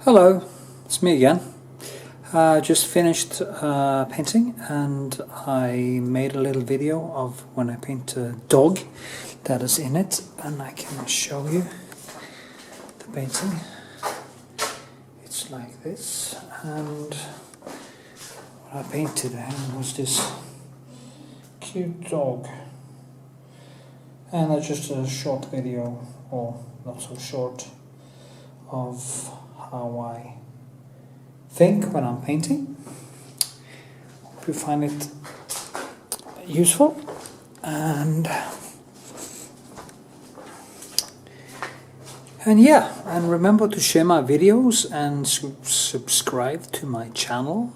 Hello, it's me again. I just finished painting and I made a little video of when I paint a dog that is in it, and I can show you the painting. It's like this, and what I painted was this cute dog, and that's just a short video, or not so short, of how I think when I'm painting. Hope you find it useful, and yeah, and remember to share my videos and subscribe to my channel,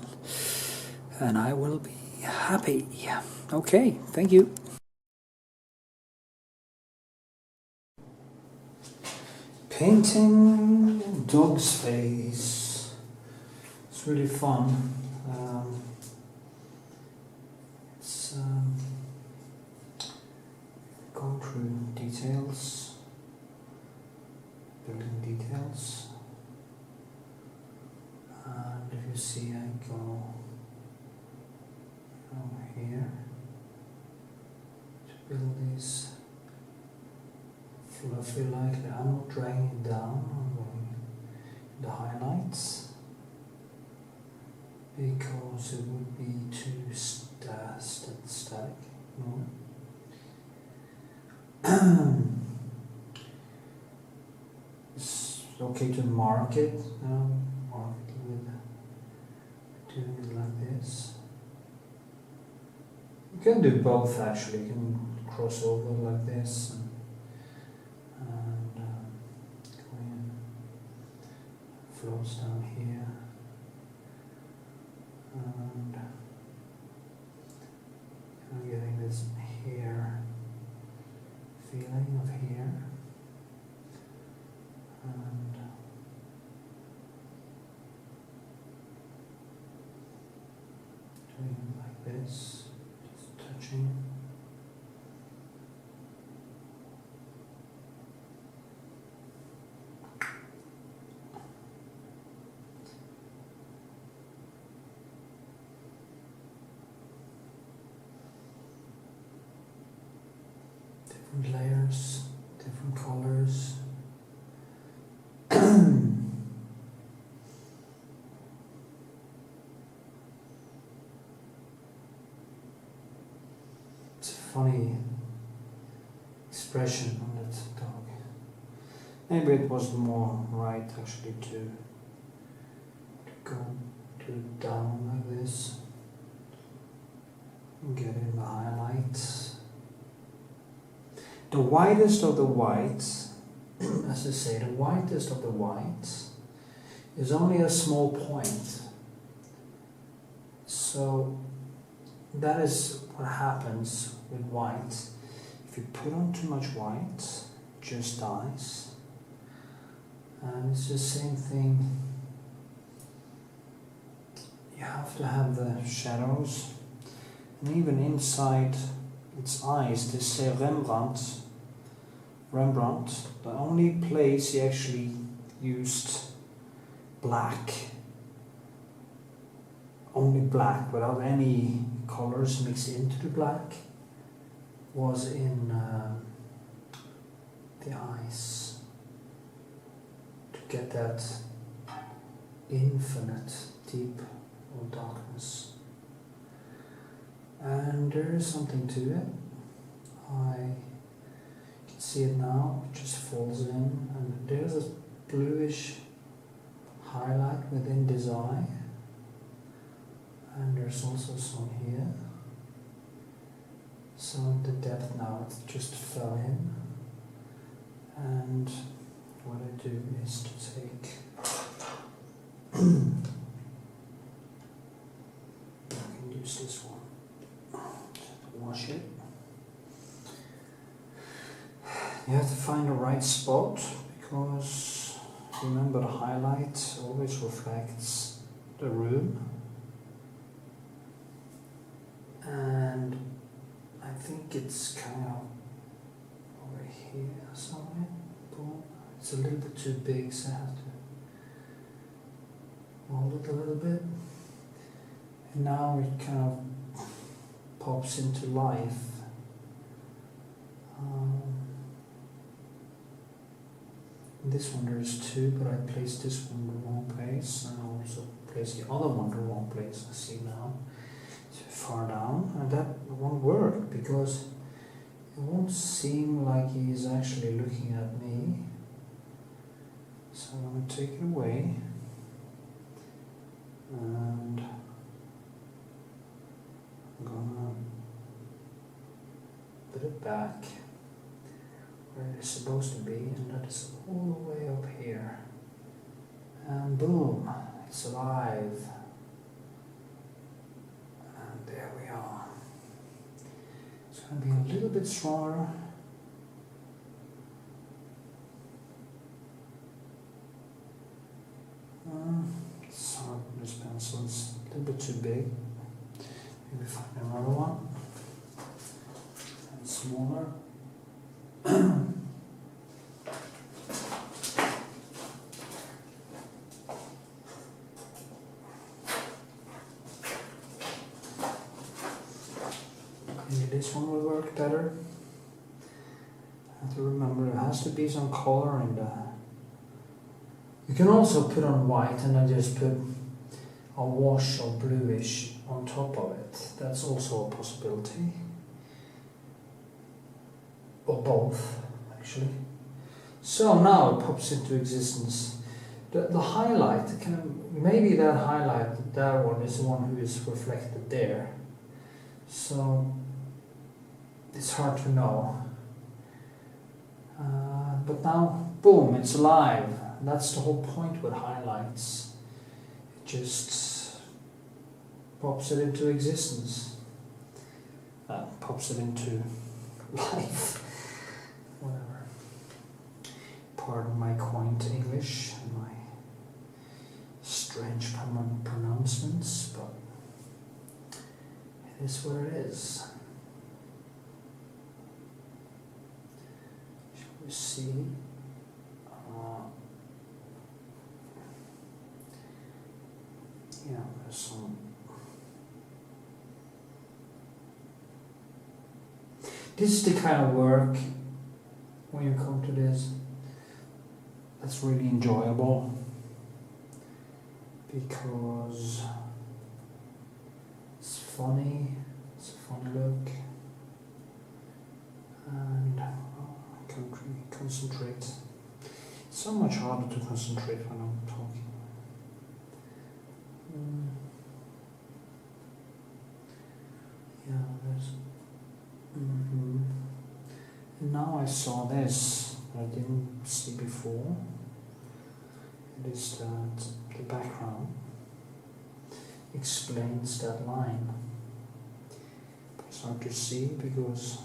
and I will be happy. Okay, thank you. Painting a dog's face. It's really fun. Go through details, building details, and if you see, I go over here to build these fluffy lightly. I'm not dragging it down, I'm going the highlights because it would be too static. No. It's okay to mark it. Mark it with doing it like this. You can do both actually. You can cross over like this and go in, flows down here, and I'm getting this here feeling of here, and doing it like this, just touching. Different layers, different colors. It's a funny expression on that dog. Maybe it was more right actually to go down like this and get in the highlights. The whitest of the whites, as I say, the whitest of the whites is only a small point. So that is what happens with white. If you put on too much white, it just dies. And it's the same thing. You have to have the shadows, and even inside its eyes, they say Rembrandt, the only place he actually used black, only black without any colors mixed into the black, was in the eyes, to get that infinite deep of darkness. And there is something to it. I can see it now, it just falls in, and there's a bluish highlight within this eye, and there's also some here. So the depth now, it just fell in, and what I do is to take I can use this one. Wash it. You have to find the right spot, because remember the highlight always reflects the room, and I think it's kind of over here somewhere. Boom. It's a little bit too big, so I have to hold it a little bit, and now it kind of pops into life. This one there is two, but I placed this one in the wrong place, and I also placed the other one in the wrong place. I see now, too far down, and that won't work because it won't seem like he is actually looking at me. So I'm going to take it away, and I'm going to put it back where it's supposed to be, and that is all the way up here. And boom, it's alive. And there we are. It's going to be a little bit stronger. It's hard with this pencil, it's a little bit too big. Maybe find another one. And smaller. Maybe this one will work better. I have to remember there has to be some color in the. You can also put on white and then just put a wash of bluish on top of it. That's also a possibility. Or both, actually. So now it pops into existence. The highlight, maybe that highlight, that one is the one who is reflected there. So it's hard to know. But now, boom, it's alive. That's the whole point with highlights. It just pops it into existence. Pops it into life. Whatever. Pardon my quaint English and my strange pronouncements, but it is what it is. Shall we see? Yeah, there's some. This is the kind of work, when you come to this, that's really enjoyable, because it's funny, it's a fun look, and I can really concentrate. It's so much harder to concentrate when I'm talking. Yeah, there's. And now I saw this that I didn't see before. It is that the background explains that line. It's hard to see because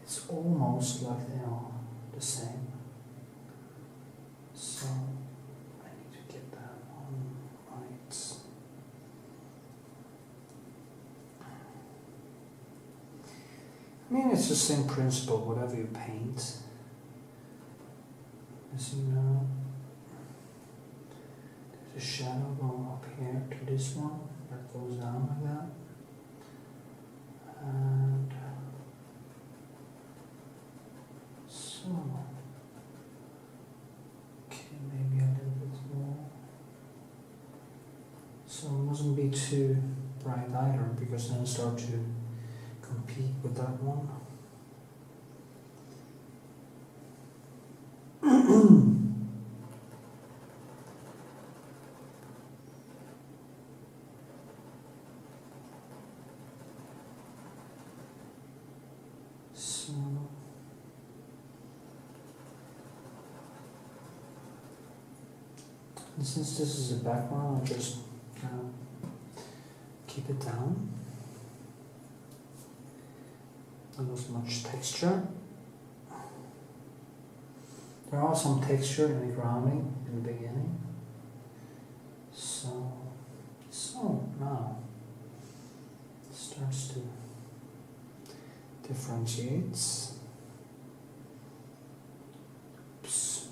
it's almost like they are the same. So I need to get that one right. I mean, it's the same principle, whatever you paint. As you know, there's a shadow going up here to this one that goes down like that. And so, okay, maybe a little bit more. So it mustn't be too bright either, because then I start to compete with that one. So and since this is a background, I'll just keep it down. Not as much texture. There are some texture in the grounding in the beginning. So now it starts to differentiate. Oops.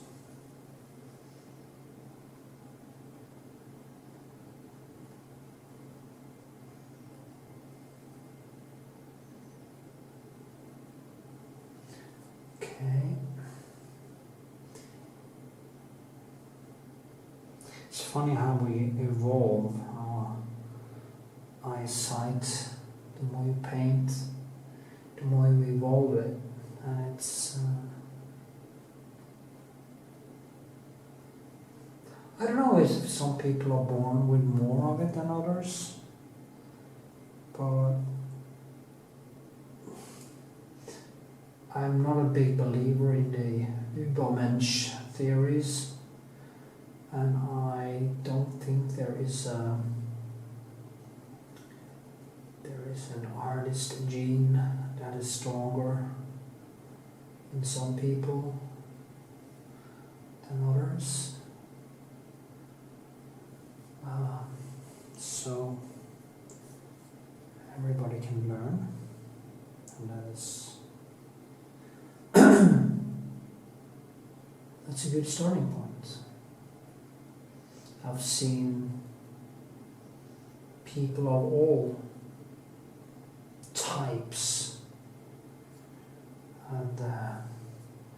It's funny how we evolve our eyesight. The more you paint, the more you evolve it, and it's I don't know if some people are born with more of it than others, but I'm not a big believer in the Übermensch theories, and I don't think there is an artist gene that is stronger in some people than others. So everybody can learn, and that's a good starting point. I've seen people of all types, and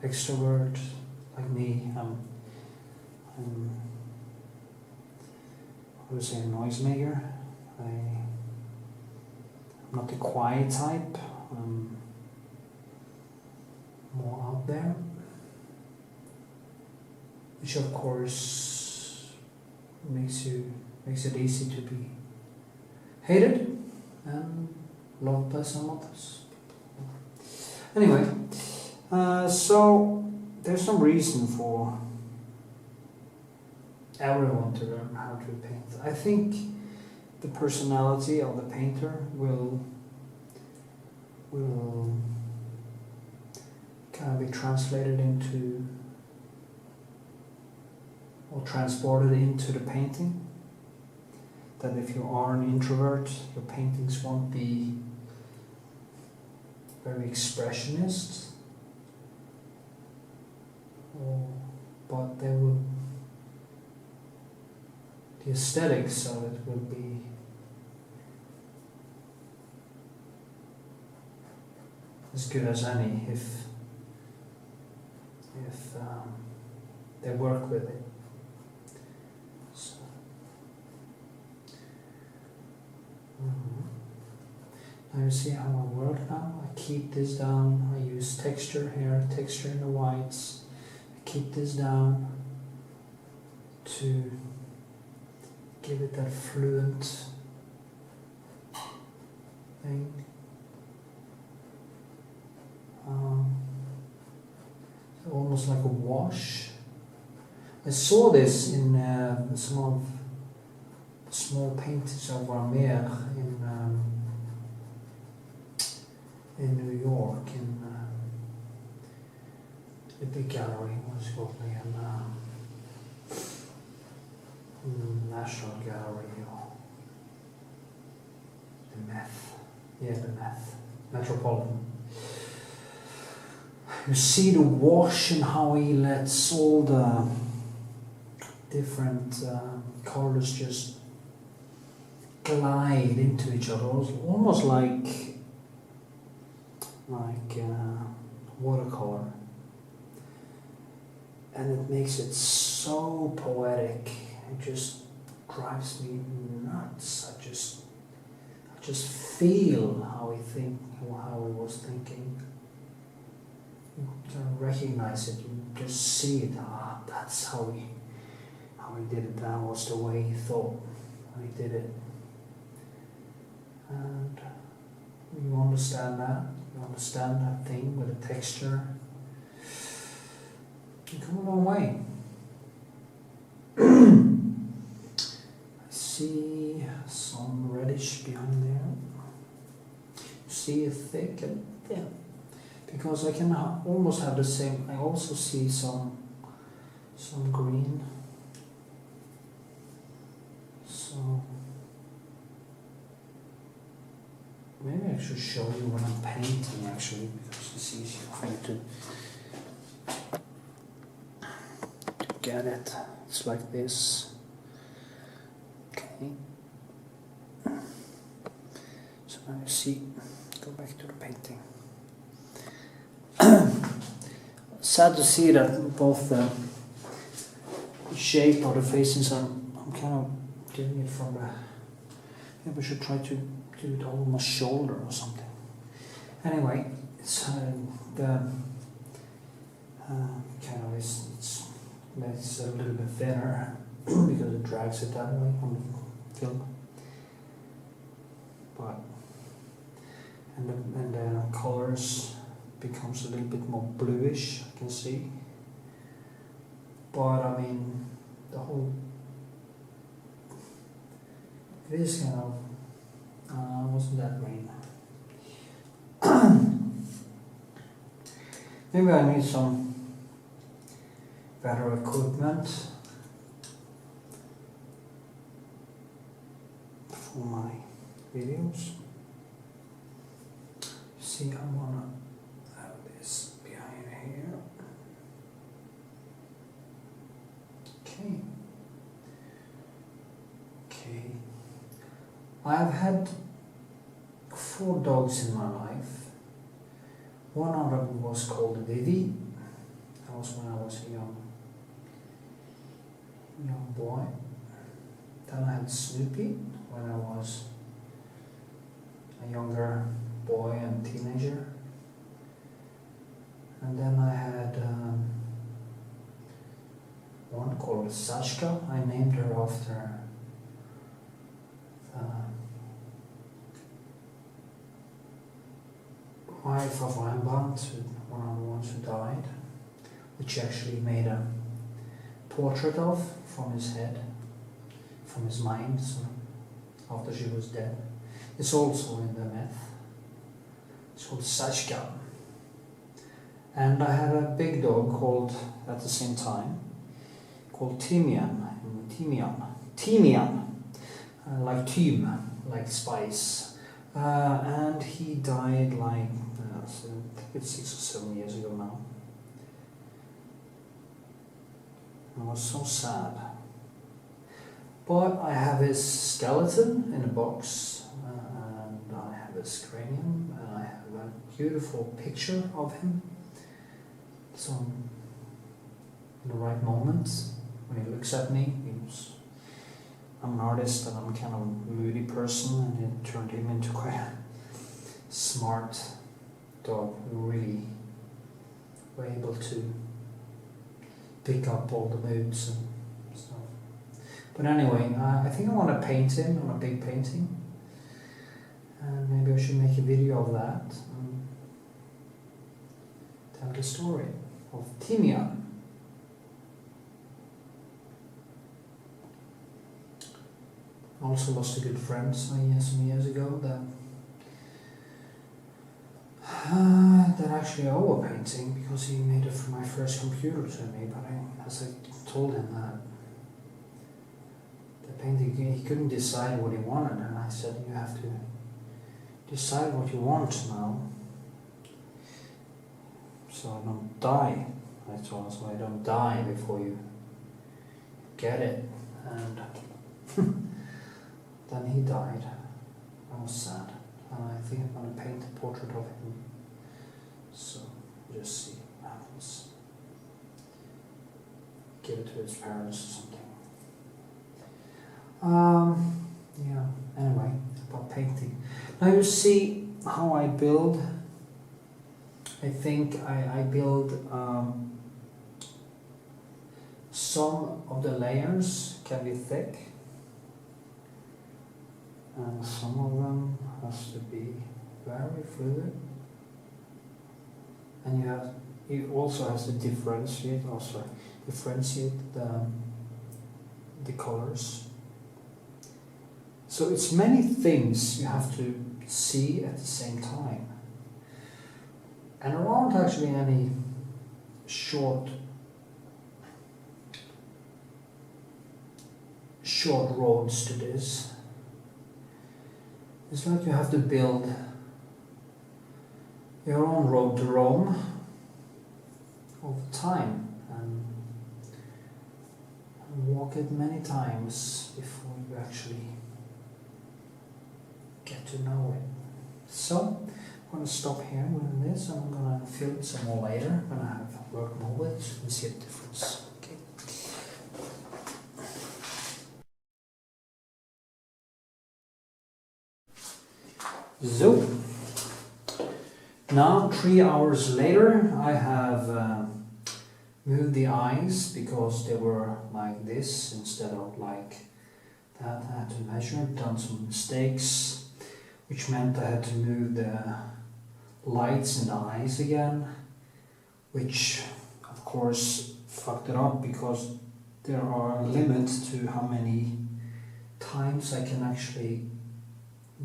extrovert like me. I'm I would say a noisemaker. I'm not the quiet type. I'm more out there, which of course makes it easy to be hated and loved by some others. Anyway, so there's some reason for everyone to learn how to paint. I think the personality of the painter will kind of be translated into or transported into the painting. That if you are an introvert, your paintings won't be very expressionist, but they will. The aesthetics of it will be as good as any if they work with it. So, now you see how I work now. I keep this down. I use texture here, texture in the whites. I keep this down to give it that fluent thing. Almost like a wash. I saw this in some of the small paintings of Vermeer in New York, in the big gallery, what's it called again? National Gallery, or the Meth, Metropolitan. You see the wash and how he lets all the different colors just glide into each other, almost like watercolor, and it makes it so poetic. It just drives me nuts. I just feel how he was thinking. You can recognize it. You just see it. That's how he did it. That was the way he thought when he did it. And you understand that. You understand that thing with the texture. You come a long way. I see some reddish behind there. You see it thick and thin. Because I can almost have the same. I also see some green. So maybe I should show you when I'm painting, actually, because it's easier for you to get it. It's like this. Okay. So now you see. Go back to the painting. Sad to see that both the shape of the faces are I'm kind of doing it from the... Maybe I should try to do it over my shoulder or something. Anyway, it's the kind of it's a little bit thinner because it drags it that way on the film. But and the colors becomes a little bit more bluish, I can see. But I mean, the whole, it is kind of wasn't that green. Maybe I need some better equipment for my videos. See, I wanna have this behind here. Okay. I have had 4 dogs in my life. One of them was called Vivi. That was when I was a young boy. Then I had Snoopy when I was a younger boy and teenager. And then I had one called Sashka. I named her after the wife of Rembrandt, one of the ones who died, which she actually made a portrait of from his head, from his mind, so after she was dead. It's also in the myth. It's called Sashka. And I had a big dog called, at the same time, called Timian, like Thym, like spice. And he died like, I think it's 6 or 7 years ago now. It was so sad. But I have his skeleton in a box, and I have his cranium, and I have a beautiful picture of him. So, in the right moment, when he looks at me, I'm an artist and I'm kind of a moody person, and it turned him into quite a smart dog who really were able to pick up all the moods and stuff. But anyway, I think I want to paint him on a big painting, and maybe I should make a video of that and tell the story of Timian. I also lost a good friend some years ago that actually I owe a painting because he made it for my first computer to me, but as I told him that the painting, he couldn't decide what he wanted, and I said, you have to decide what you want now so I don't die. I told him, so I don't die before you get it. And then he died. I was sad, and I think I'm going to paint a portrait of him. So, just see what happens. Give it to his parents or something. Yeah, anyway, about painting. Now you see how I build. I think I build some of the layers can be thick, and some of them has to be very fluid. And you also have to differentiate the colors. So it's many things you have to see at the same time. And there aren't actually any short roads to this. It's like you have to build your own road to Rome over time and walk it many times before you actually get to know it. So I'm going to stop here with this, and I'm going to film some more later when I have worked more with it and see the difference. So, now 3 hours later I have moved the eyes because they were like this instead of like that. I had to measure, done some mistakes, which meant I had to move the lights in the eyes again, which of course fucked it up because there are limits to how many times I can actually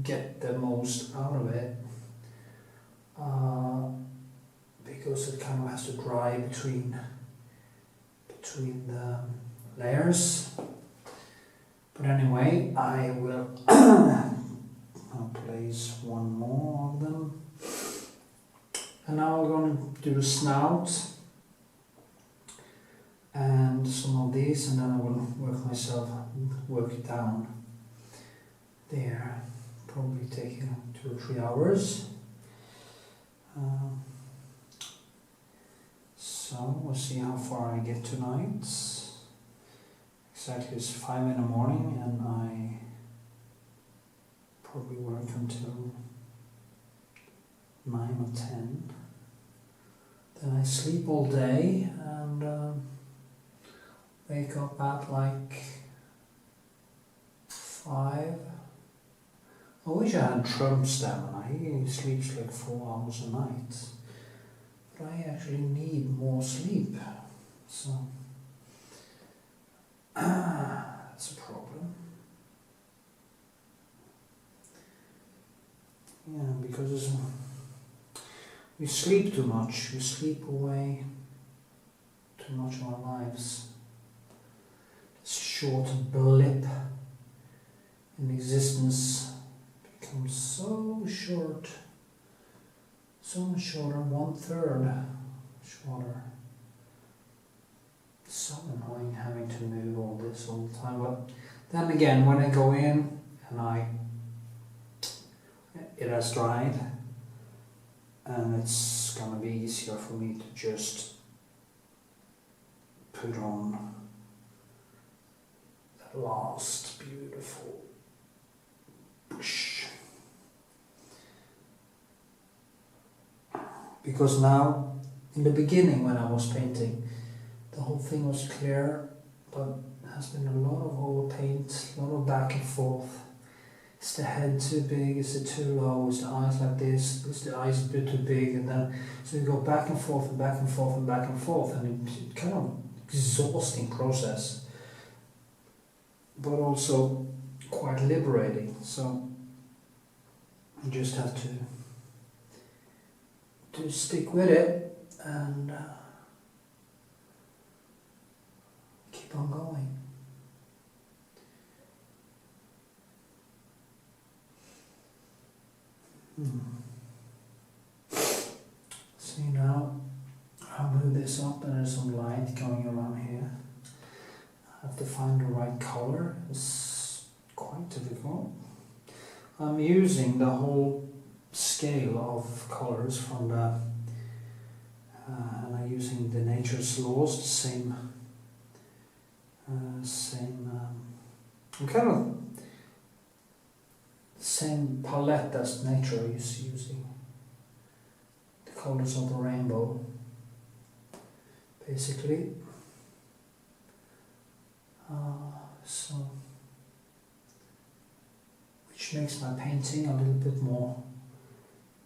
get the most out of it, because it kind of has to dry between the layers. But anyway, I will I'll place one more of them, and now we're going to do the snout and some of these, and then I will work it down there. Probably taking 2 or 3 hours. So we'll see how far I get tonight. Exactly, it's 5 in the morning, and I probably work until 9 or 10. Then I sleep all day and wake up at like 5. I wish I had Trump stamina. He sleeps like 4 hours a night. But I actually need more sleep. So, that's a problem. Yeah, because we sleep too much. We sleep away too much of our lives. This short blip in existence becomes so short, so much shorter, 1/3 shorter. It's so annoying having to move all this all the time. But then again, when I go in and it has dried, and it's gonna be easier for me to just put on that last beautiful brush. Because now, in the beginning when I was painting, the whole thing was clear, but there has been a lot of overpaint, a lot of back and forth. Is the head too big? Is it too low? Is the eyes like this? Is the eyes a bit too big? And then, so you go back and forth and back and forth and back and forth, and it's kind of exhausting process, but also quite liberating. So you just have to stick with it and keep on going. See, now I'll move this up, and there's some light going around here. I have to find the right color. It's quite difficult. I'm using the whole scale of colors from the and I'm using the nature's laws, the same I'm kind of the same palette as nature is using, the colors of the rainbow basically. So which makes my painting a little bit more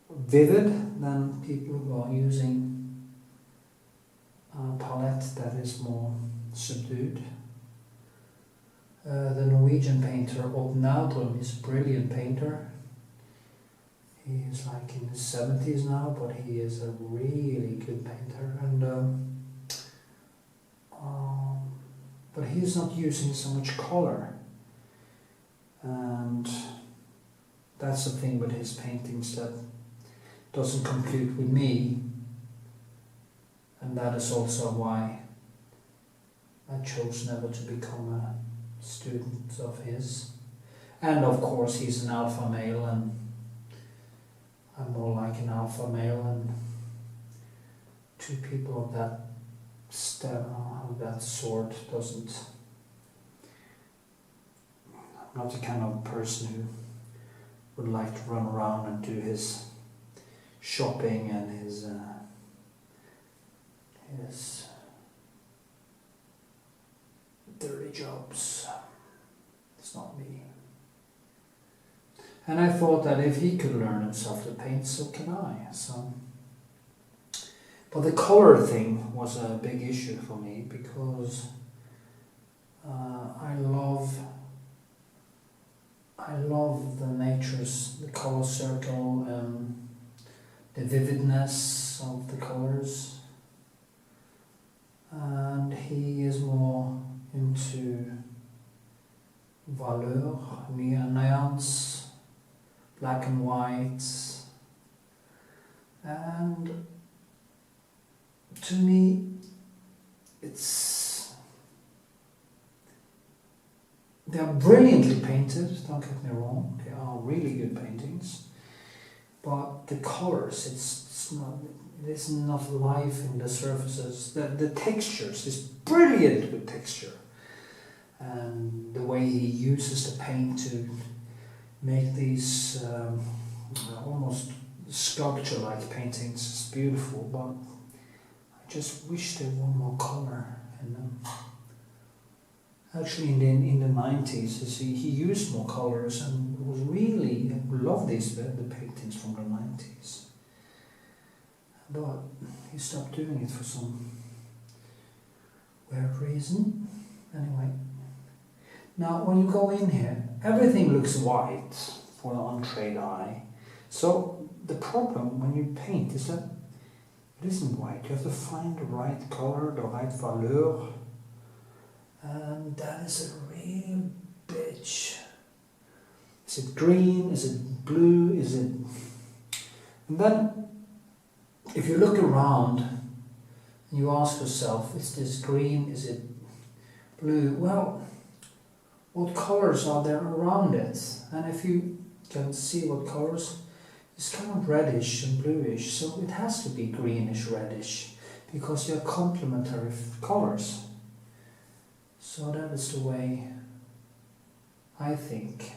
vivid than people who are using a palette that is more subdued. The Norwegian painter Knut is a brilliant painter. He is like in his 70s now, but he is a really good painter, and but he is not using so much color, and that's the thing with his paintings that doesn't compute with me, and that is also why I chose never to become a student of his. And of course he's an alpha male, and I'm more like an alpha male, and two people of that sort I'm not the kind of person would like to run around and do his shopping and his dirty jobs. It's not me. And I thought that if he could learn himself to paint, so can I. But the color thing was a big issue for me because I love the nature's, the color circle, the vividness of the colors, and he is more into valeur, nuance, black and white, and to me they are brilliantly painted, don't get me wrong, they are really good paintings, but the colors, there isn't enough life in the surfaces. The textures is brilliant with texture, and the way he uses the paint to make these almost sculpture-like paintings is beautiful, but I just wish there were more color in them. Actually, in the 90s, he used more colors and was really, I love the paintings from the 90s. But he stopped doing it for some weird reason. Anyway, now when you go in here, everything looks white for the untrained eye. So the problem when you paint is that it isn't white. You have to find the right color, the right valeur. And that is a real bitch. Is it green? Is it blue? Is it... And then, if you look around, and you ask yourself, is this green? Is it blue? Well, what colors are there around it? And if you can see what colors, it's kind of reddish and bluish, so it has to be greenish, reddish, because they're complementary colors. So that is the way I think.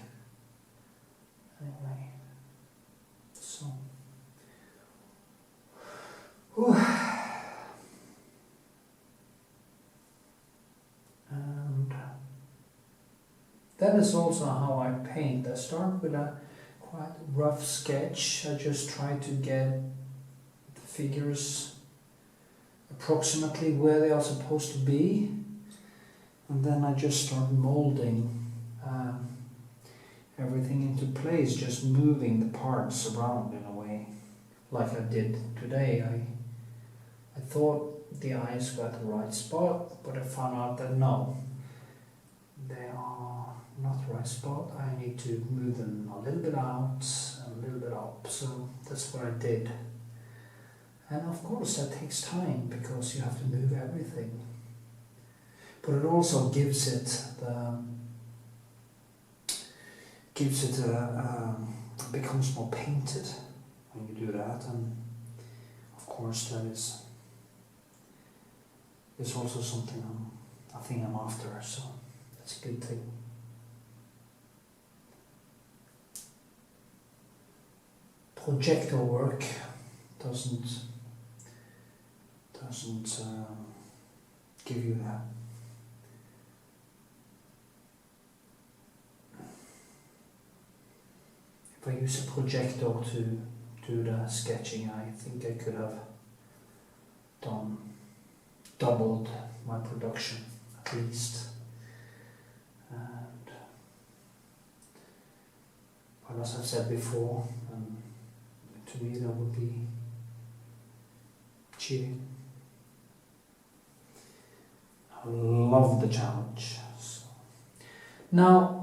Anyway, so. Whew. And that is also how I paint. I start with a quite rough sketch. I just try to get the figures approximately where they are supposed to be. And then I just start molding everything into place, just moving the parts around in a way, like I did today. I thought the eyes were at the right spot, but I found out that no, they are not the right spot. I need to move them a little bit out and a little bit up, so that's what I did. And of course that takes time, because you have to move everything. But it also gives it becomes more painted when you do that, and of course that is also something I think I'm after, so that's a good thing. Projector work doesn't give you that. If I use a projector to do the sketching, I think I could have doubled my production at least. But as I've said before, to me that would be cheating. I love the challenge. So. Now,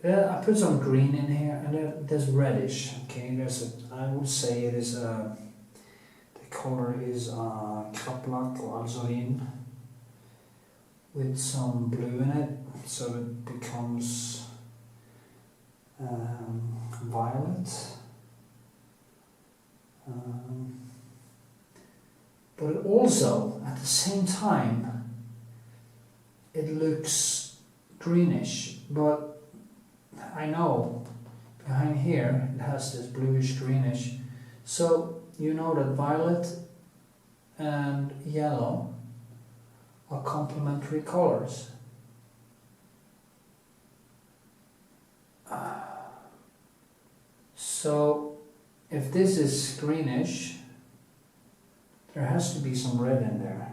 I put some green in here, and there's reddish. Okay, I would say it is the color is kraplak or azurin with some blue in it, so it becomes violet. But it also, at the same time, it looks greenish, but I know behind here it has this bluish greenish. So you know that violet and yellow are complementary colors. So if this is greenish, there has to be some red in there.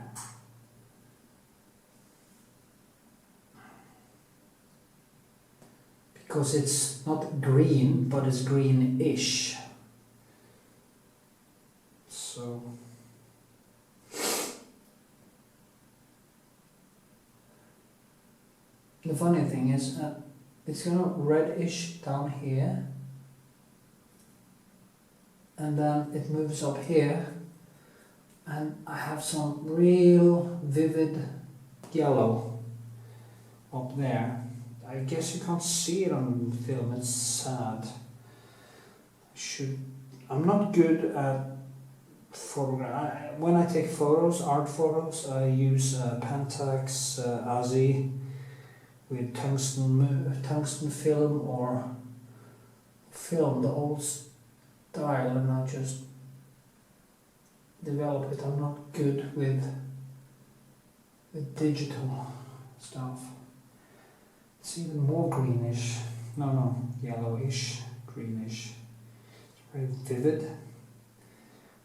Because it's not green, but it's greenish. So the funny thing is, it's kind of reddish down here, and then it moves up here, and I have some real vivid yellow up there. I guess you can't see it on film, it's sad. I'm not good at photograph. When I take photos, art photos, I use Pentax ASI with tungsten film or film, the old style, and I just develop it. I'm not good with digital stuff. It's even more greenish. No, yellowish, greenish. It's very vivid,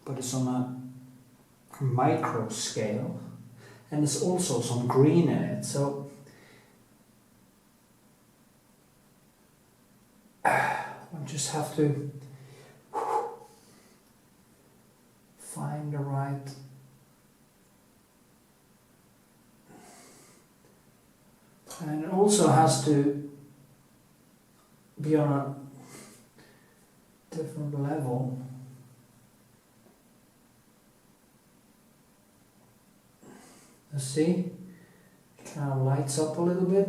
but it's on a micro scale, and there's also some green in it. So I just have to find the right and it also has to be on a different level. You see, it kind of lights up a little bit.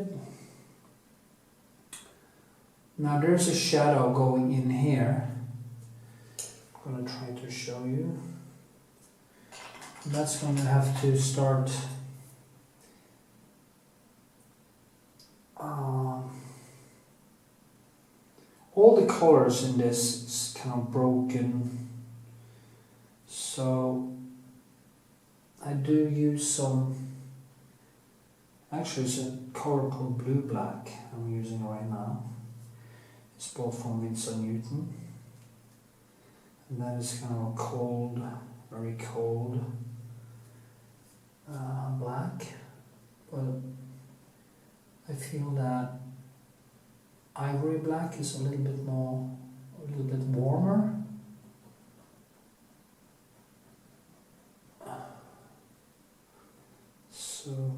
Now there's a shadow going in here. I'm going to try to show you. That's going to have to start all the colors in this is kind of broken, so I do use some, actually it's a color called blue black I'm using right now. It's bought from Winsor Newton, and that is kind of a cold, very cold black, but I feel that ivory black is a little bit warmer. So,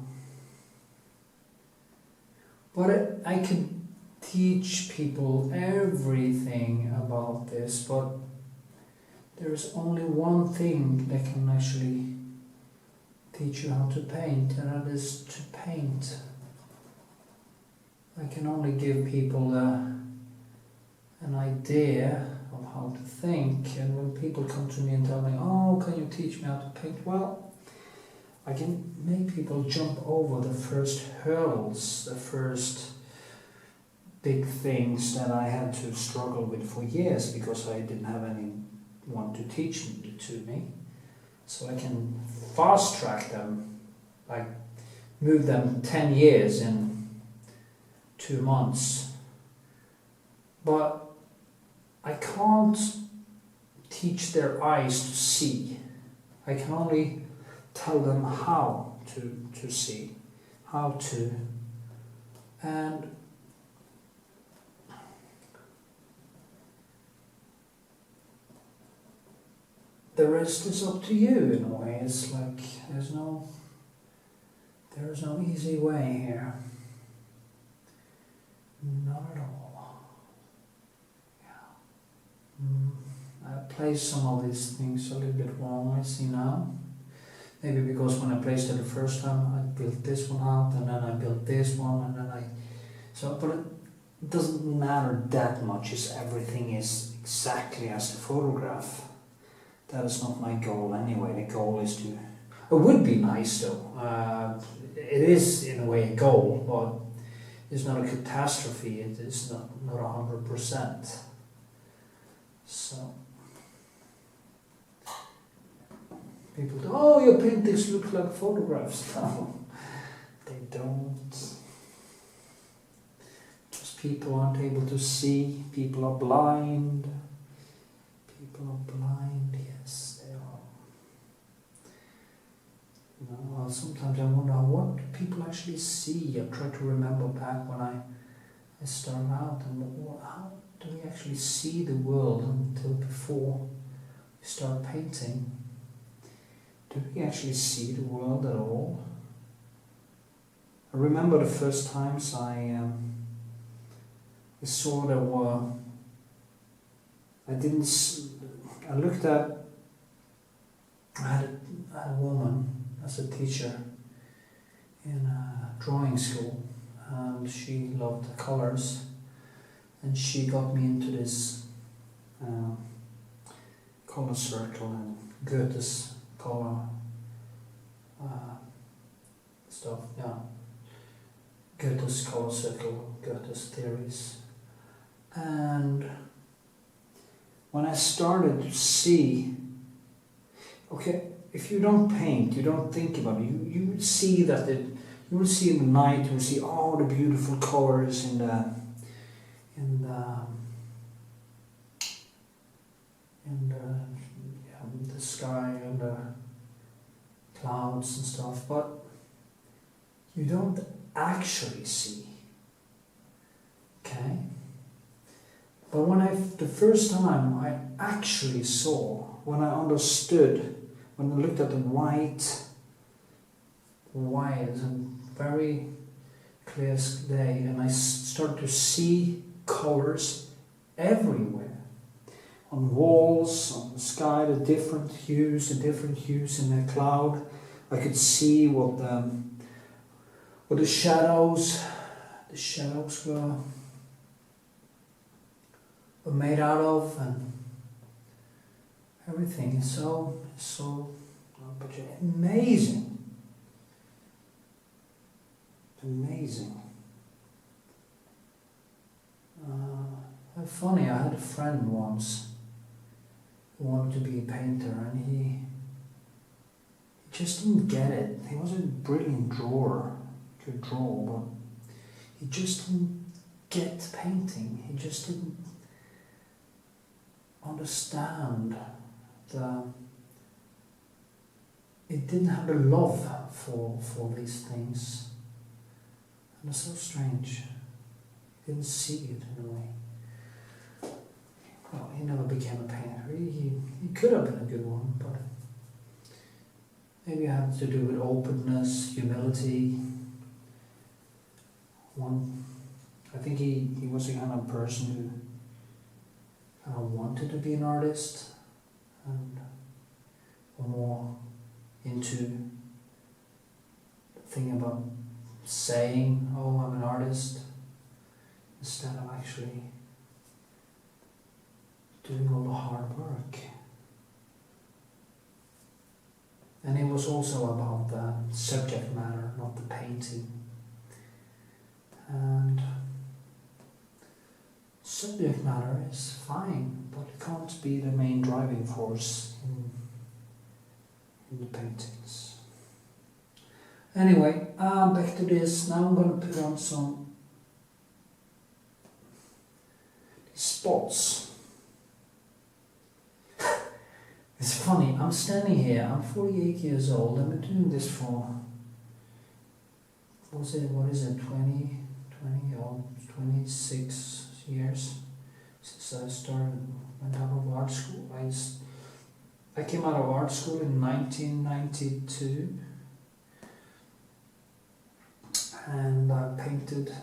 but I can teach people everything about this, but there is only one thing that can actually teach you how to paint, and that is to paint. I can only give people an idea of how to think, and when people come to me and tell me, oh, can you teach me how to paint? Well, I can make people jump over the first hurdles, the first big things that I had to struggle with for years because I didn't have anyone to teach it to me. So I can fast track them, like move them 10 years in 2 months. But I can't teach their eyes to see. I can only tell them how to see, how to, and the rest is up to you in a way. It's like there's no easy way here. Not at all. Yeah. I placed some of these things a little bit wrong, I see now. Maybe because when I placed it the first time, I built this one out, and then I built this one, and then but it doesn't matter that much if everything is exactly as the photograph. That is not my goal anyway. The goal is to, it would be nice though. It is in a way a goal, but it's not a catastrophe, it is not 100%. So people do, oh, your paintings look like photographs. No, they don't. Just people aren't able to see, people are blind. People are blind, yes, they are. Well, sometimes I wonder what do people actually see. I try to remember back when I started out, and how do we actually see the world until before we start painting? Do we actually see the world at all? I remember the first times I saw there were. I looked at. I had a woman as a teacher in a drawing school, and she loved the colors, and she got me into this color circle and Goethe's color stuff, yeah. Goethe's color circle, Goethe's theories. And when I started to see, okay, if you don't paint, you don't think about it, you will see that you will see in the night, you will see all the beautiful colors in the sky and the clouds and stuff, but you don't actually see. Okay? But the first time I actually saw, when I understood, when I looked at the white and very clear day, and I started to see colors everywhere, on walls, on the sky, the different hues in the cloud. I could see what the shadows were made out of, and everything is so amazing. Amazing. Funny, I had a friend once who wanted to be a painter, and he just didn't get it. He was a brilliant drawer, could draw, but he just didn't get painting. He just didn't understand it didn't have the love for these things. And it's so strange. He didn't see it in a way. Well, he never became a painter. He could have been a good one, but maybe it had to do with openness, humility. I think he was the kind of person who kind of wanted to be an artist and were more into the thing about saying, oh, I'm an artist, instead of actually doing all the hard work. And it was also about the subject matter, not the painting. And subject matter is fine, but it can't be the main driving force in the paintings. Anyway, back to this. Now I'm going to put on some spots. It's funny, I'm standing here, I'm 48 years old, I've been doing this for, what is it, 26 years since I started, went out of art school. I came out of art school in 1992, and I painted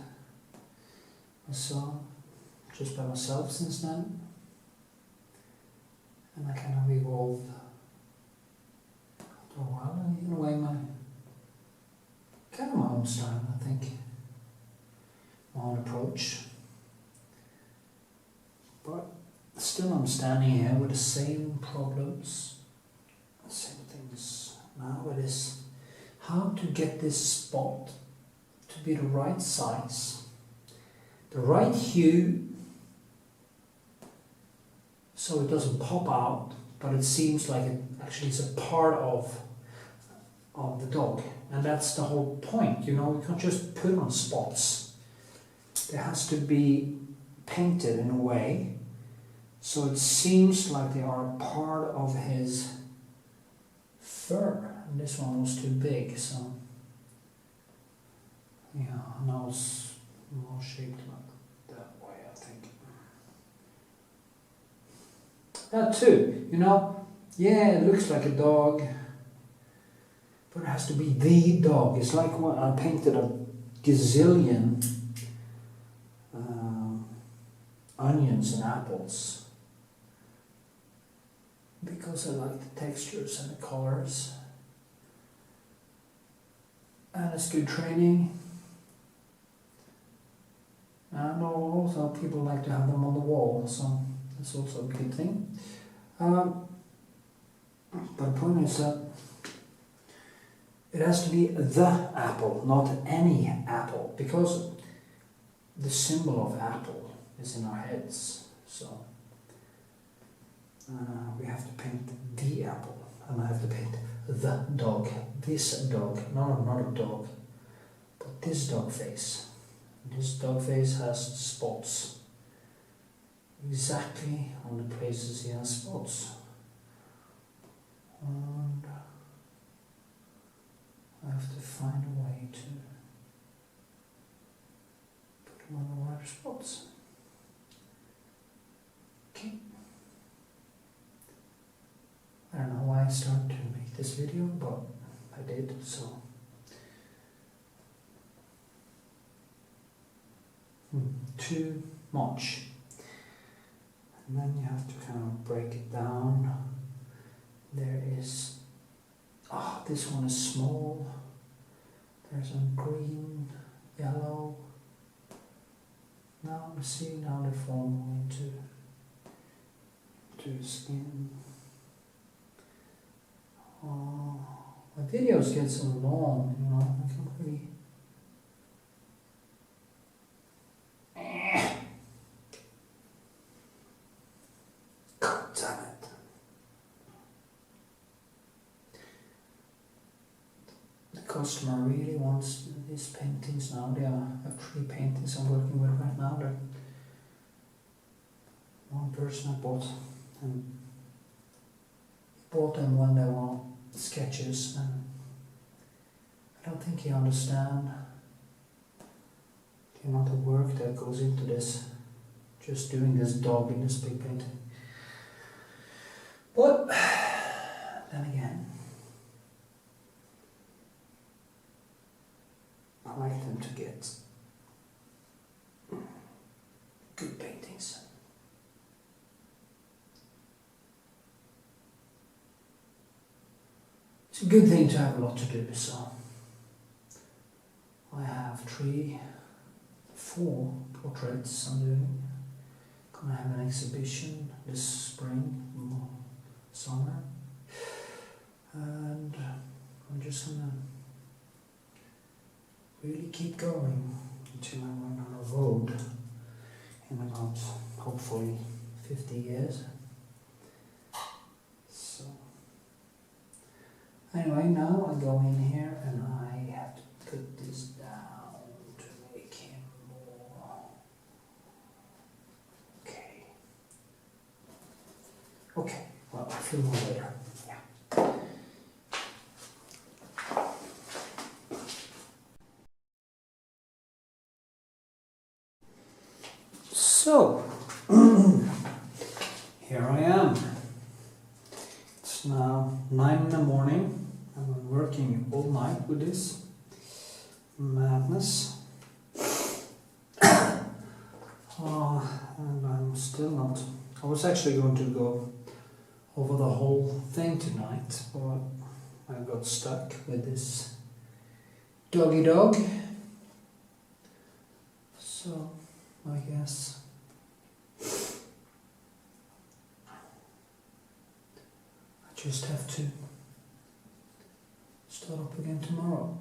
myself, just by myself since then. And I kind of evolved after a while, and in a way my own style, I think, my own approach. But still I'm standing here with the same problems, the same things. Now it is how to get this spot to be the right size the right hue so it doesn't pop out, but it seems like it actually is a part of the dog. And that's the whole point, you know, we can't just put on spots. There has to be painted in a way so it seems like they are a part of his fur. And this one was too big, so yeah, now it's more shaped like that way, I think. That too, you know, yeah, it looks like a dog, but it has to be the dog. It's like when I painted a gazillion onions and apples because I like the textures and the colors, and it's good training, and also people like to have them on the wall, so that's also a good thing. But the point is that it has to be the apple, not any apple, because the symbol of apple is in our heads, so we have to paint the apple, and I have to paint the dog, this dog, not another dog, but this dog face. This dog face has spots, exactly on the places he has spots, and I have to find a way to put him on the right spots. Okay. I don't know why I started to make this video, but I did, so. Too much. And then you have to kind of break it down. There is, this one is small. There's some green, yellow. Now see, now they form into skin. Oh, my videos get so long, you know, I can't really. God damn it. The customer really wants these paintings now. There are 3 paintings I'm working with right now. They're one person I bought, and bought them when they were sketches, and I don't think he understands the amount of work that goes into this, just doing this dog in this big painting. But then again, I like them to get good paintings. It's a good thing to have a lot to do, so I have 4 portraits I'm doing. Gonna have an exhibition this spring, summer, and I'm just gonna really keep going until I run on a road in about, hopefully, 50 years. So anyway, now I go in here and I have to put this down to make him more. Okay, well, I'll film more later. Yeah. So, here I am. It's now 9 in the morning. I'm working all night with this madness. And I'm still not. I was actually going to go over the whole thing tonight, but I got stuck with this doggy dog. So, I guess I just have to start up again tomorrow.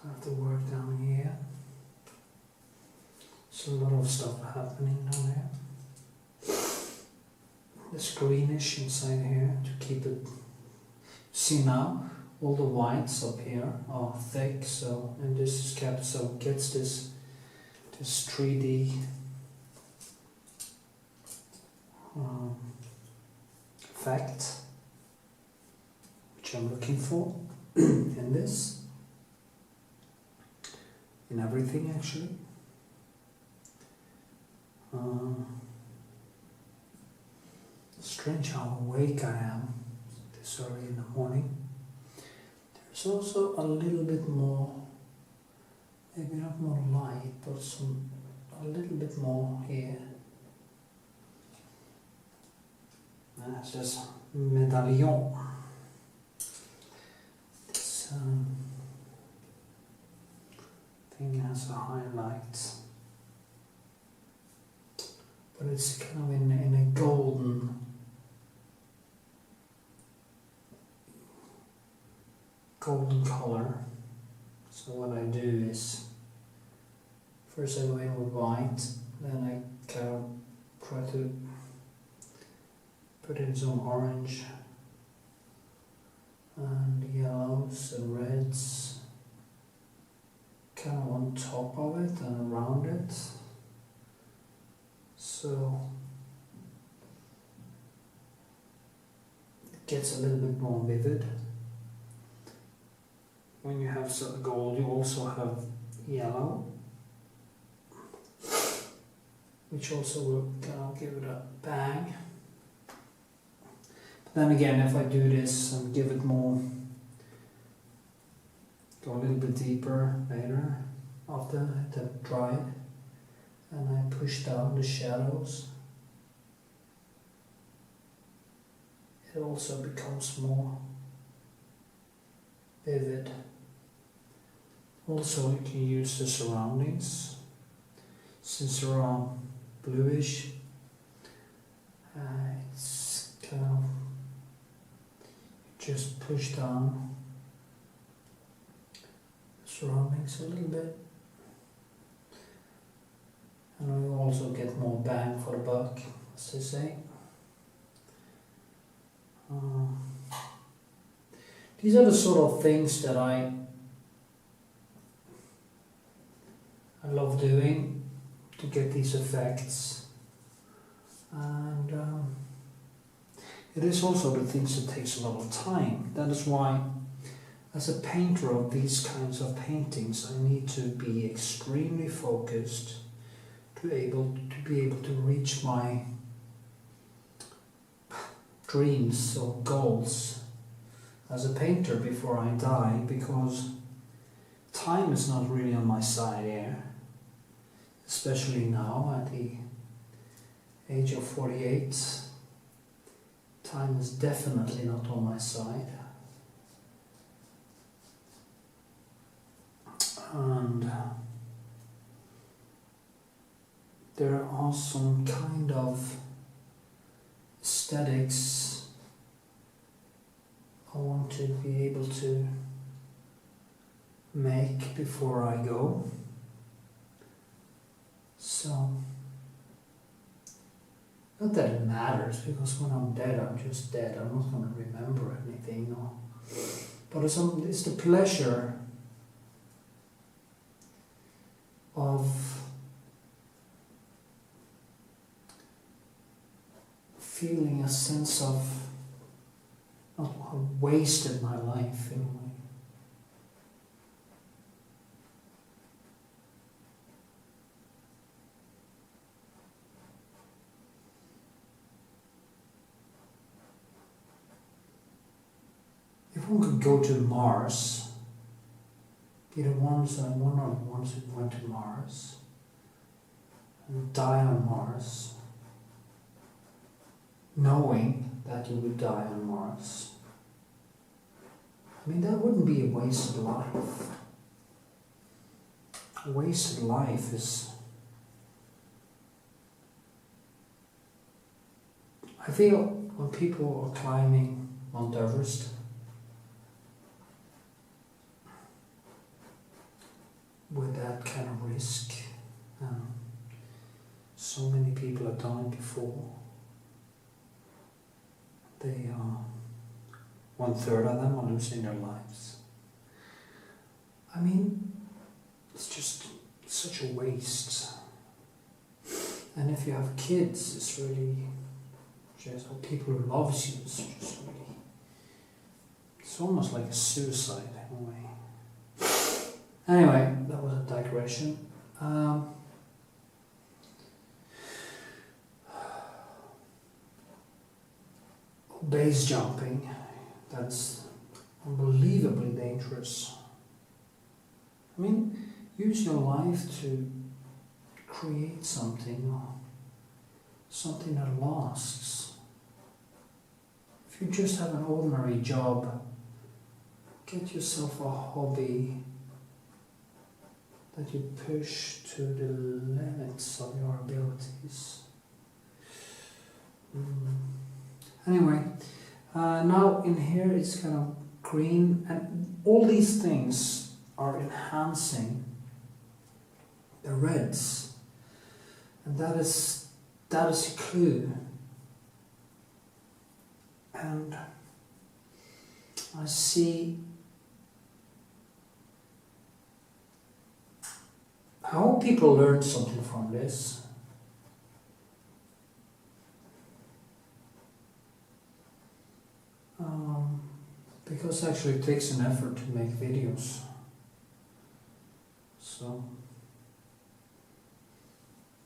I have to work down here. There's a lot of stuff happening down there. This greenish inside here to keep it. See now, all the whites up here are thick, so, and this is kept so it gets this 3D effect, which I'm looking for in this, in everything actually. Strange how awake I am this early in the morning. There's also a little bit more, maybe not more light, but a little bit more here. That's just medallion. This thing has a highlight, but it's kind of in a golden color. So what I do is, first I go in with white, then I kind of try to put in some orange and yellows and reds kind of on top of it and around it, so it gets a little bit more vivid. When you have gold, you also have yellow, which also will kind of give it a bang. But then again, if I do this and give it more, go a little bit deeper later after it had dried, and I push down the shadows, it also becomes more vivid. Also, you can use the surroundings, since they're all bluish. It's kind of just push down the surroundings a little bit, and you also get more bang for the buck, as they say. These are the sort of things that I love doing to get these effects, and it is also the things that takes a lot of time. That is why, as a painter of these kinds of paintings, I need to be extremely focused to be able to reach my dreams or goals as a painter before I die, because time is not really on my side here, especially now at the age of 48. Time is definitely not on my side. And there are some kind of aesthetics I want to be able to make before I go. So, not that it matters, because when I'm dead, I'm just dead. I'm not going to remember anything. No. But it's the pleasure of feeling a sense of not have wasted my life in a way. If one could go to Mars, be the ones one of the ones who went to Mars and die on Mars, knowing that you would die on Mars, I mean, that wouldn't be a wasted life. A wasted life is, I feel when people are climbing Mount Everest, died before. They are 1/3 of them are losing their lives. I mean, it's just such a waste. And if you have kids, it's really just, or people who loves you, it's just really, it's almost like a suicide in a way. Anyway, that was a digression. Base jumping, that's unbelievably dangerous. I mean, use your life to create something, or something that lasts. If you just have an ordinary job, get yourself a hobby that you push to the limits of your abilities. Anyway, now in here it's kind of green, and all these things are enhancing the reds, and that is a clue. And I see, I hope people learn something from this. Because actually it takes an effort to make videos. So,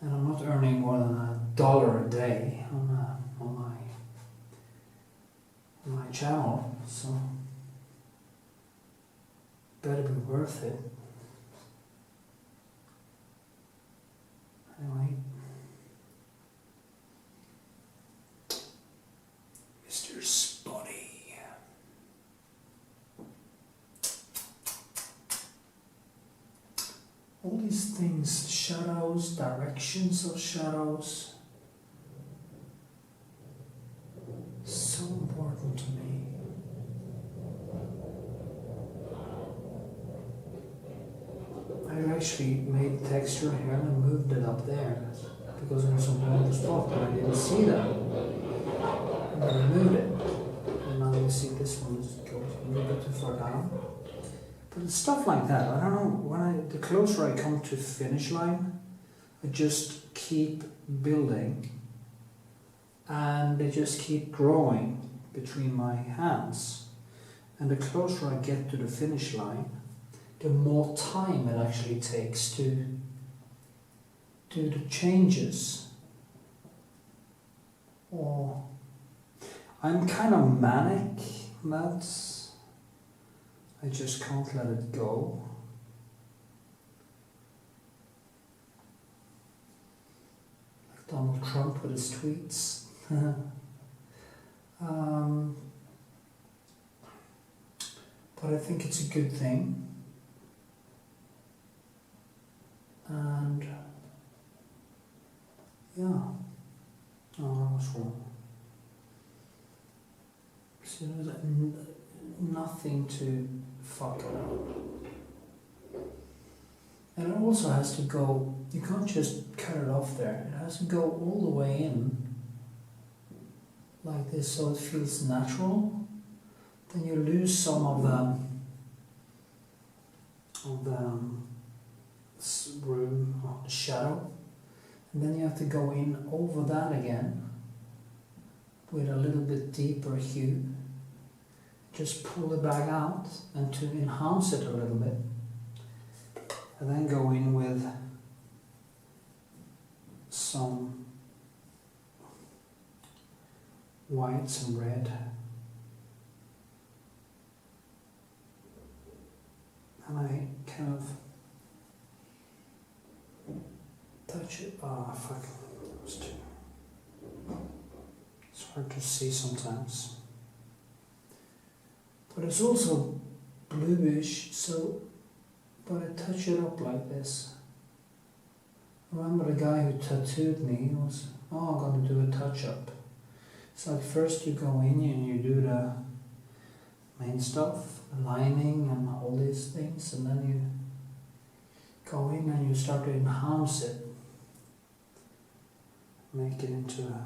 and I'm not earning more than $1 a day on my channel, so better be worth it. Anyway, Mr. Spotty. All these things, shadows, directions of shadows, so important to me. I actually made texture here and I moved it up there because there was a blind spot and I didn't see that. And I removed it. And now you see this one just goes a little bit too far down. But it's stuff like that. I don't know, the closer I come to finish line, I just keep building and they just keep growing between my hands. And the closer I get to the finish line, the more time it actually takes to do the changes. Or I'm kind of manic, that's, I just can't let it go. Like Donald Trump with his tweets. But I think it's a good thing. And yeah, oh, I was wrong. So there's nothing to fuck it up. And it also has to go, you can't just cut it off there, it has to go all the way in like this so it feels natural. Then you lose some of the room or the shadow, and then you have to go in over that again with a little bit deeper hue. Just pull it back out and to enhance it a little bit, and then go in with some whites and red. And I kind of touch it. Ah, fuck. Those two. It's hard to see sometimes. But it's also bluish, so but I touch it up like this. I remember the guy who tattooed me, he was, oh, I'm going to do a touch-up. It's like first you go in and you do the main stuff, the lining and all these things, and then you go in and you start to enhance it. make it into a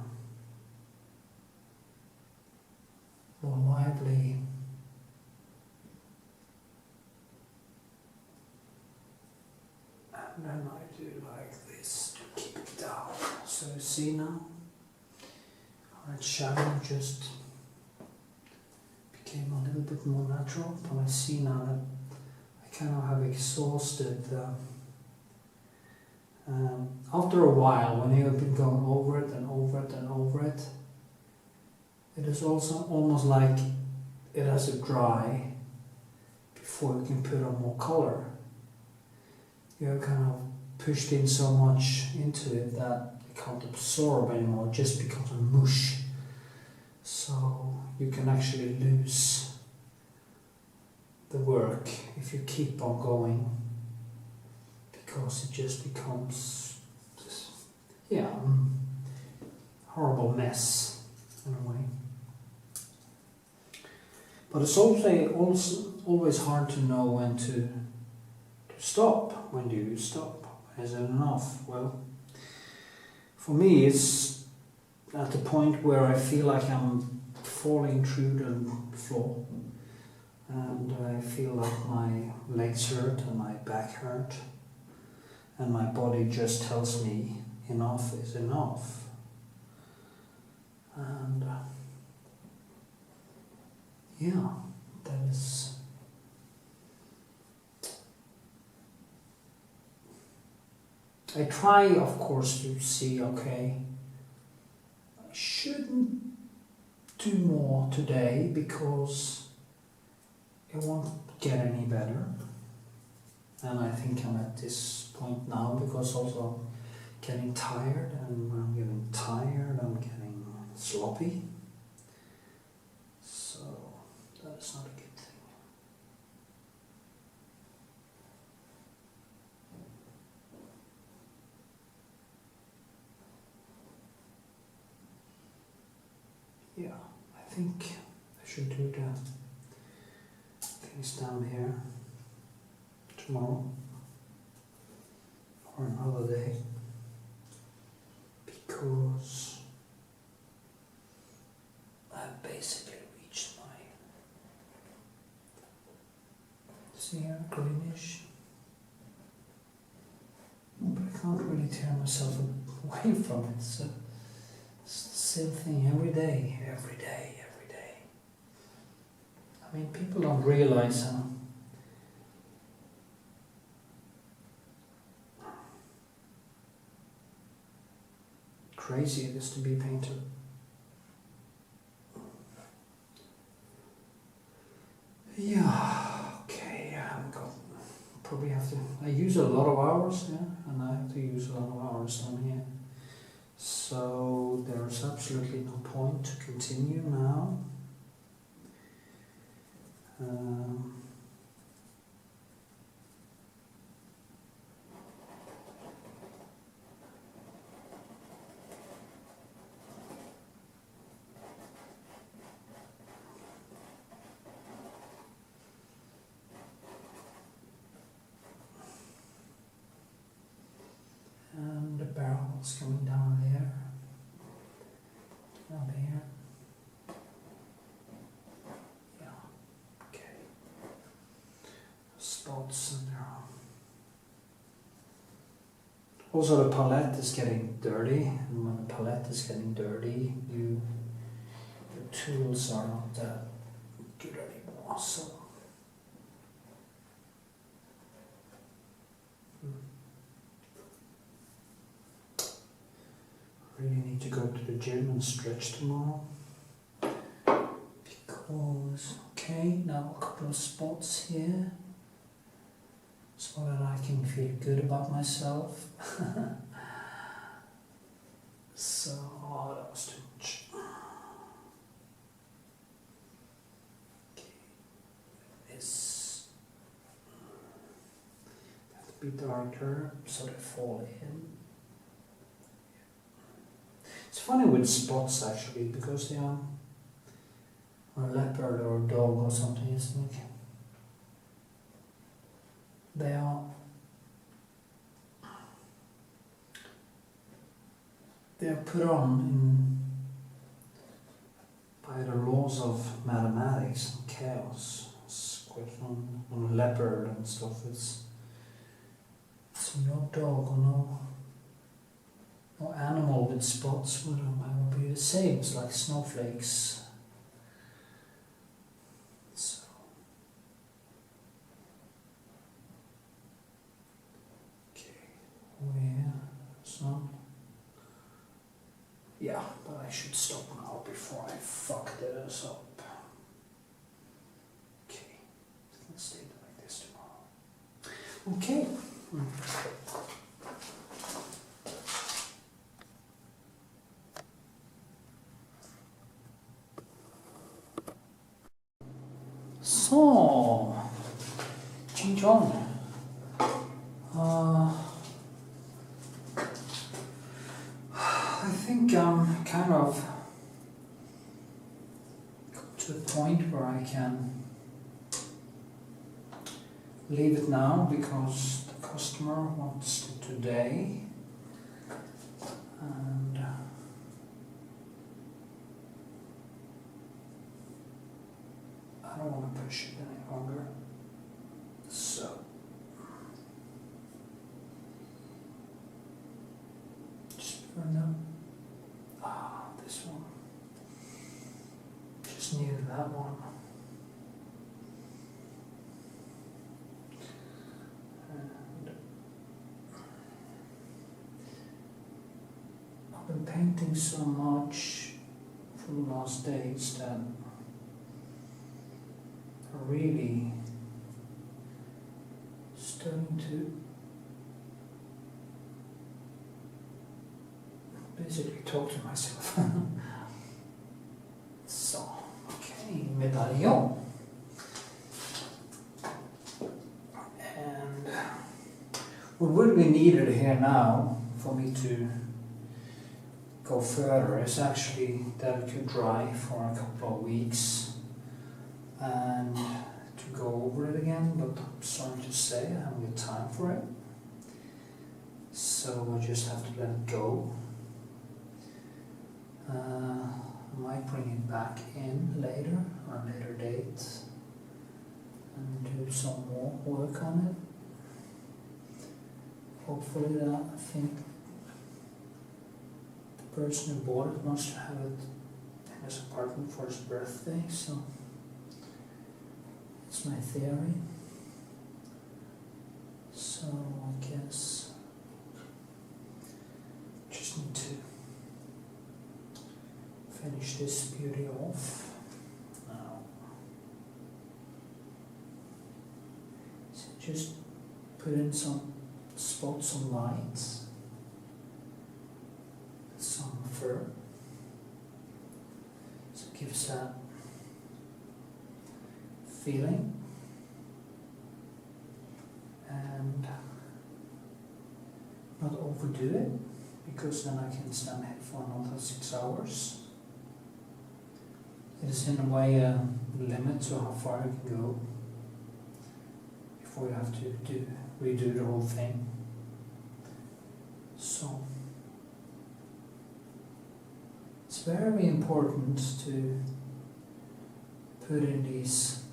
more lively and then I do like this to keep it down. So you see now how its shadow just became a little bit more natural, but I see now that I kind of have exhausted after a while, when you have been going over it and over it and over it, it is also almost like it has to dry before you can put on more color. You have kind of pushed in so much into it that it can't absorb anymore, it just becomes a mush. So you can actually lose the work if you keep on going, because it just becomes this, horrible mess in a way. But it's also always hard to know when to stop. When do you stop? Is it enough? Well, for me it's at the point where I feel like I'm falling through the floor and I feel like my legs hurt and my back hurt and my body just tells me enough is enough. And that is I try, of course, to see, okay, I shouldn't do more today because it won't get any better. And I think I'm at this point now because also getting tired, and when I'm getting tired, I'm getting sloppy. So that's not a good thing. Yeah, I think I should do the things down here tomorrow or another day, because I've basically reached my, see here, greenish, but I can't really tear myself away from it, so it's the same thing every day. I mean, people don't realize how crazy it is to be a painter. Yeah, okay, I haven't got, probably have to, I use a lot of hours, and I have to use a lot of hours down here. So there's absolutely no point to continue now. And the barrel's coming down there, down here. Yeah, okay. Spots in there. Also, the palette is getting dirty, and when the palette is getting dirty, your tools are not that good anymore. So. Really need to go to the gym and stretch tomorrow, because, okay, now a couple of spots here so that I can feel good about myself. So, that was too much. Okay, this has to be darker so they fall in. It's funny with spots actually, because they are a leopard or a dog or something, isn't it? They they're put on in, by the laws of mathematics and chaos. It's quite fun. On a leopard and stuff. It's no dog or no animal with spots with them. I will be the same. It's like snowflakes. So okay, where some. Yeah, but I should stop now before I fuck this up. Okay, let's stay like this tomorrow. Okay. So, ching chong. I think I'm kind of to the point where I can leave it now because the customer wants it today, and I don't want to push it any longer. So just burn up. This one. Just needed that one. And I've been painting so much for the last days that I really starting to basically talk to myself. So, okay, medallion. And what would be needed here now for me to go further is actually that it could dry for a couple of weeks and to go over it again, but I'm sorry to say I haven't got time for it. So I just have to let it go. I might bring it back in later, on a later date, and do some more work on it. Hopefully that, I think the person who bought it wants to have it in his apartment for his birthday, so that's my theory. So I guess just need to finish this beauty off now. So just put in some spots of light, some fur, so it gives that feeling, and not overdo it, because then I can stand it for another 6 hours. It is in a way a limit to how far you can go before you have to redo the whole thing. So it's very important to put in these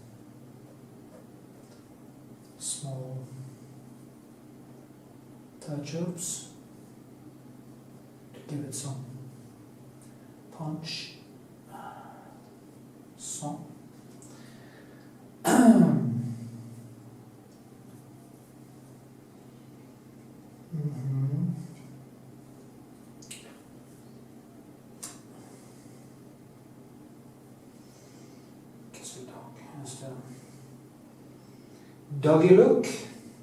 small touch-ups to give it some punch. So guess the dog has the doggy look.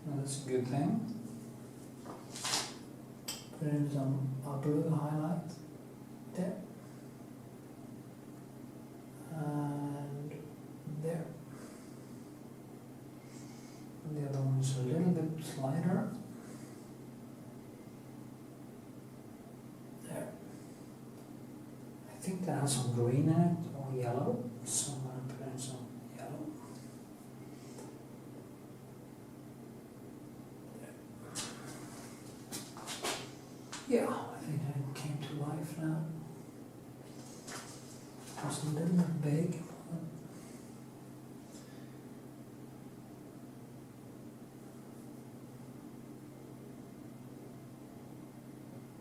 That's a good thing. Put in some blue highlight there. And there. And the other one is a little bit lighter. There. I think that has some green in it, or yellow, so I'm going to put in some yellow. There. Yeah, I think that came to life. now. It's a little bit big.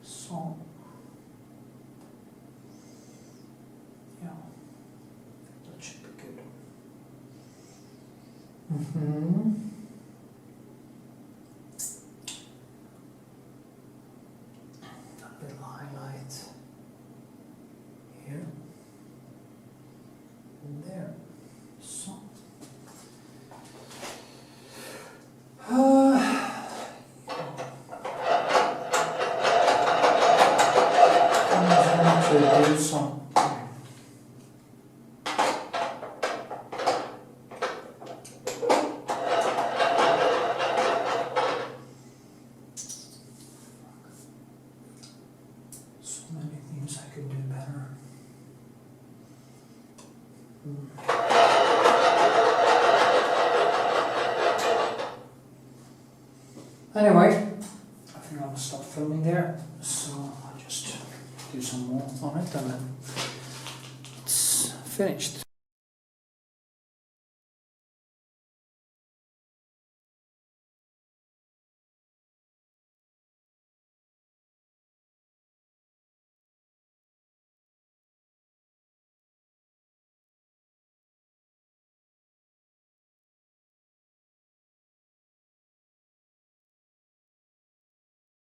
So, yeah, that should be good. A little highlight here and there. So, do some. So many things I could do better. Anyway, I think I'll stop filming there. So I'll just do some more on it and then it's finished.